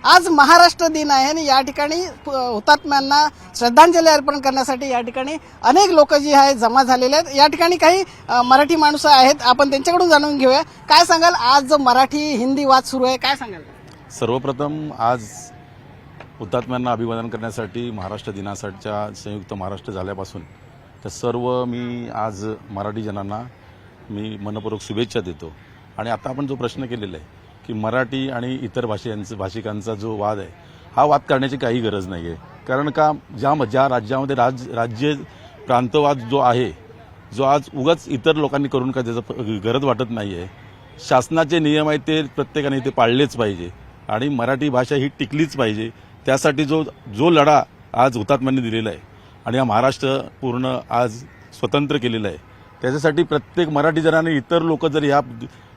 आज महाराष्ट्र दिन आहे आणि या ठिकाणी हुतात्म्यांना श्रद्धांजली अर्पण करण्यासाठी या ठिकाणी अनेक लोक जी आहेत जमा झालेले आहेत। या ठिकाणी काही मराठी माणसं आहेत, आपण त्यांच्याकडून जाणून घेऊया। काय सांगाल, आज जो मराठी हिंदी वाद सुरू आहे, काय सांगाल? सर्वप्रथम आज हुतात्म्यांना अभिवादन करण्यासाठी महाराष्ट्र दिनासाठीच्या संयुक्त महाराष्ट्र झाल्यापासून तर सर्व मी आज मराठी जनांना मी मनपूर्वक शुभेच्छा देतो। आणि आता आपण जो प्रश्न केलेला आहे की मराठी आणि इतर भाषिकांचा जो वाद आहे, हा वाद करण्याची काही गरज नाही आहे। कारण का ज्या राज्यामध्ये राज्य प्रांतवाद जो आहे, जो आज उगाच इतर लोकांनी करून का त्याचं गरज वाटत नाही आहे। शासनाचे नियम आहेत ते प्रत्येकाने इथे पाळलेच पाहिजे आणि मराठी भाषा ही टिकलीच पाहिजे। त्यासाठी जो लढा आज हुतात्म्यांनी दिलेला आहे आणि हा महाराष्ट्र पूर्ण आज स्वतंत्र केलेला आहे, त्याच्यासाठी प्रत्येक मराठी जनाने इतर लोक जर या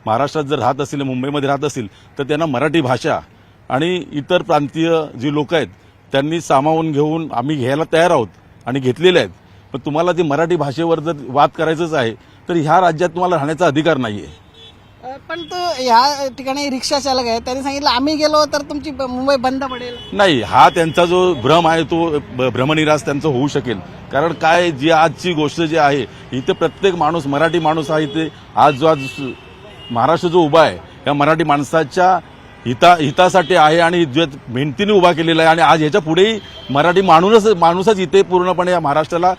महाराष्ट्रात जर राहत असतील, मुंबईमध्ये राहत असतील, तर त्यांना मराठी भाषा आणि इतर प्रांतीय जी लोक आहेत त्यांनी सामावून घेऊन आम्ही घ्यायला तयार आहोत आणि घेतलेले आहेत। पण तुम्हाला ती मराठी भाषेवर जर वाद करायचंच आहे तर ह्या राज्यात तुम्हाला राहण्याचा अधिकार नाही आहे। पण तो या ठिकाणी रिक्षा चालक आहे, त्यांनी सांगितलं आम्ही गेलो तर तुमची मुंबई बंद पडेल। नाही, हा त्यांचा जो भ्रम आहे तो भ्रमनिराश त्यांचं होऊ शकेल। कारण काय, जी आजची गोष्ट जी आहे इथे प्रत्येक माणूस मराठी माणूस आहे, इथे आज महाराष्ट्र जो उभा आहे या मराठी माणसाच्या हितासाठी आहे आणि जे मेहनतीने उभा केलेला आहे। आणि आज ह्याच्या पुढेही मराठी माणूसच इथे पूर्णपणे या महाराष्ट्राला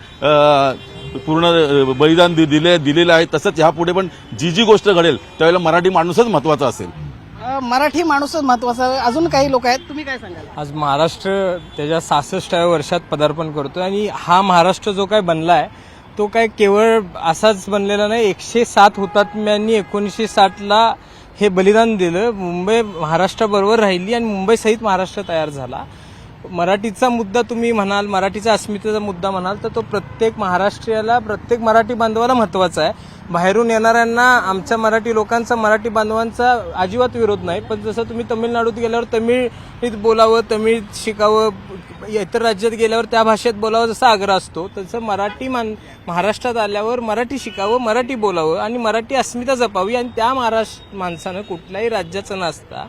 पूर्ण बलिदान दिलेलं आहे। तसंच ह्या पुढे पण जी गोष्ट घडेल त्यावेळेला मराठी माणूसच महत्वाचा असेल। मराठी माणूसच महत्वाचा आहे। अजून काही लोक आहेत, तुम्ही काय सांगाल? आज महाराष्ट्र त्याच्या 66व्या वर्षात पदार्पण करतोय आणि हा महाराष्ट्र जो काय बनलाय तो काय केवळ असाच बनलेला नाही। 107 हुतात्म्यांनी 1960ला हे बलिदान दिलं, मुंबई महाराष्ट्राबरोबर राहिली आणि मुंबई सहित महाराष्ट्र तयार झाला। मराठीचा मुद्दा तुम्ही म्हणाल, मराठीचा अस्मितेचा मुद्दा म्हणाल तर तो प्रत्येक महाराष्ट्रीयाला, प्रत्येक मराठी बांधवाला महत्वाचा आहे। बाहेरून येणाऱ्यांना आमच्या मराठी लोकांचा, मराठी बांधवांचा अजिबात विरोध नाही। पण जसं तुम्ही तमिळनाडूत गेल्यावर तमिळीत बोलावं, तमिळ शिकावं, इतर राज्यात गेल्यावर त्या भाषेत बोलावं जसा आग्रह असतो, तसं महाराष्ट्रात आल्यावर मराठी शिकावं, मराठी बोलावं आणि मराठी अस्मिता जपावी। आणि त्या माणसानं कुठल्याही राज्याचं नसता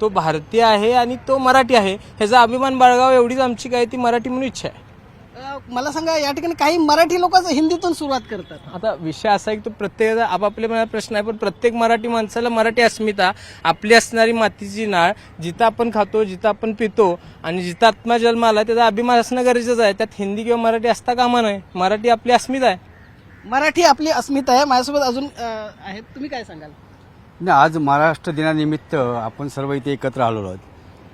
तो भारतीय आहे आणि तो मराठी आहे, ह्याचा अभिमान बाळगावा एवढीच आमची काय ती मराठी म्हणून इच्छा आहे। मला सांगा, या ठिकाणी काही मराठी लोक हिंदीतून सुरुवात करतात। आता विषय असा आहे की तो प्रत्येकाचा आपापल्या प्रश्न आहे, पण प्रत्येक मराठी माणसाला मराठी अस्मिता, आपली असणारी मातीची नाळ, जिथं आपण खातो, जिथं आपण पितो आणि जिथं आत्मा जन्म आला त्याचा अभिमान असणं गरजेचं आहे। त्यात हिंदी किंवा मराठी असता कामा नये। मराठी आपली अस्मिता आहे, मराठी आपली अस्मिता आहे। माझ्यासोबत अजून आहेत, तुम्ही काय सांगाल? आज महाराष्ट्र दिनानिमित्त आपण सर्व इथे एकत्र आलेलो आहोत।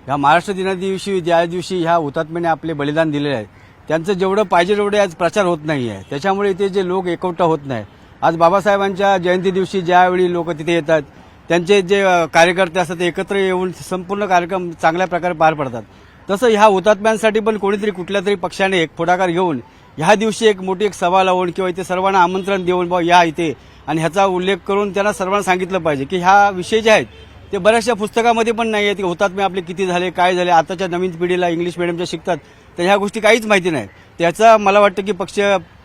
ह्या महाराष्ट्र दिनादिवशी, ज्या दिवशी ह्या हुतात्म्याने आपले बलिदान दिलेले आहे, त्यांचं जेवढं पाहिजे तेवढे आज प्रचार होत नाही आहे। त्याच्यामुळे इथे जे लोक एकवटा होत नाही। आज बाबासाहेबांच्या जयंती दिवशी ज्यावेळी लोक तिथे येतात, त्यांचे जे कार्यकर्ते असतात ते एकत्र येऊन संपूर्ण कार्यक्रम चांगल्या प्रकारे पार पडतात। तसं ह्या हुतात्म्यांसाठी पण कोणीतरी कुठल्या तरी पक्षाने एक पुढाकार घेऊन ह्या दिवशी एक मोठी सभा लावून किंवा इथे सर्वांना आमंत्रण देऊन बा या इथे, आणि ह्याचा उल्लेख करून त्यांना सर्वांना सांगितलं पाहिजे की ह्या विषय जे आहेत ते बऱ्याचशा पुस्तकामध्ये पण नाही आहेत की हुतात्मे आपले किती झाले, काय झाले। आताच्या नवीन पिढीला इंग्लिश मिडियमच्या शिकतात तर ह्या गोष्टी काहीच माहिती नाही। त्याचा मला वाटतं की पक्ष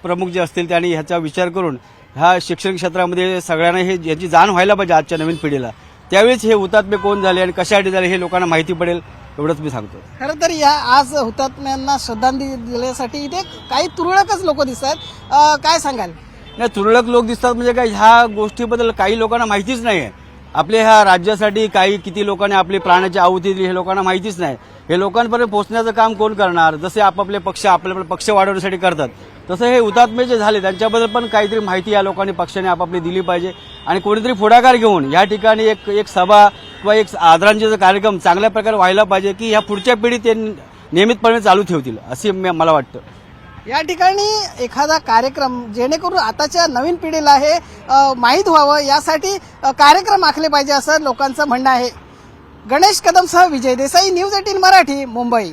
प्रमुख जे असतील त्यांनी ह्याचा विचार करून ह्या शिक्षण क्षेत्रामध्ये सगळ्यांना याची जाण व्हायला पाहिजे आजच्या नवीन पिढीला। त्यावेळेस हे हुतात्मे कोण झाले आणि कशासाठी झाले हे लोकांना माहिती पडेल, एवढंच मी सांगतो। खरं तर या आज हुतात्म्यांना श्रद्धांजली देण्यासाठी इथे काही तुरळकच लोक दिसतात, काय सांगाल? नाही, तुरळक लोक दिसतात म्हणजे काय, ह्या गोष्टीबद्दल काही लोकांना माहितीच नाही आहे। आपल्या ह्या राज्यासाठी किती लोकांनी आपली प्राणाची आहुती दिली हे लोकांना माहितीच नाही। हे लोकांपर्यंत पोहोचण्याचं काम कोण करणार? जसे आपापले पक्ष आपल्याला पक्ष वाढवण्यासाठी करतात, तसं हे हुतात्मे जे झाले त्यांच्याबद्दल पण काहीतरी माहिती या लोकांनी, पक्षाने आपापली दिली पाहिजे। आणि कोणीतरी पुढाकार घेऊन या ठिकाणी एक सभा किंवा एक आदरांजलीचा कार्यक्रम चांगल्या प्रकारे व्हायला पाहिजे की ह्या पुढच्या पिढी ते नियमितपणे चालू ठेवतील असे मला वाटतं। या ठिकाणी एखादा कार्यक्रम जेणेकरून आताच्या नवीन पिढीला हे माहीत व्हावं यासाठी कार्यक्रम आखले पाहिजे असं लोकांचं म्हणणं आहे। गणेश कदमसह विजय देसाई, न्यूज 18 मराठी, मुंबई।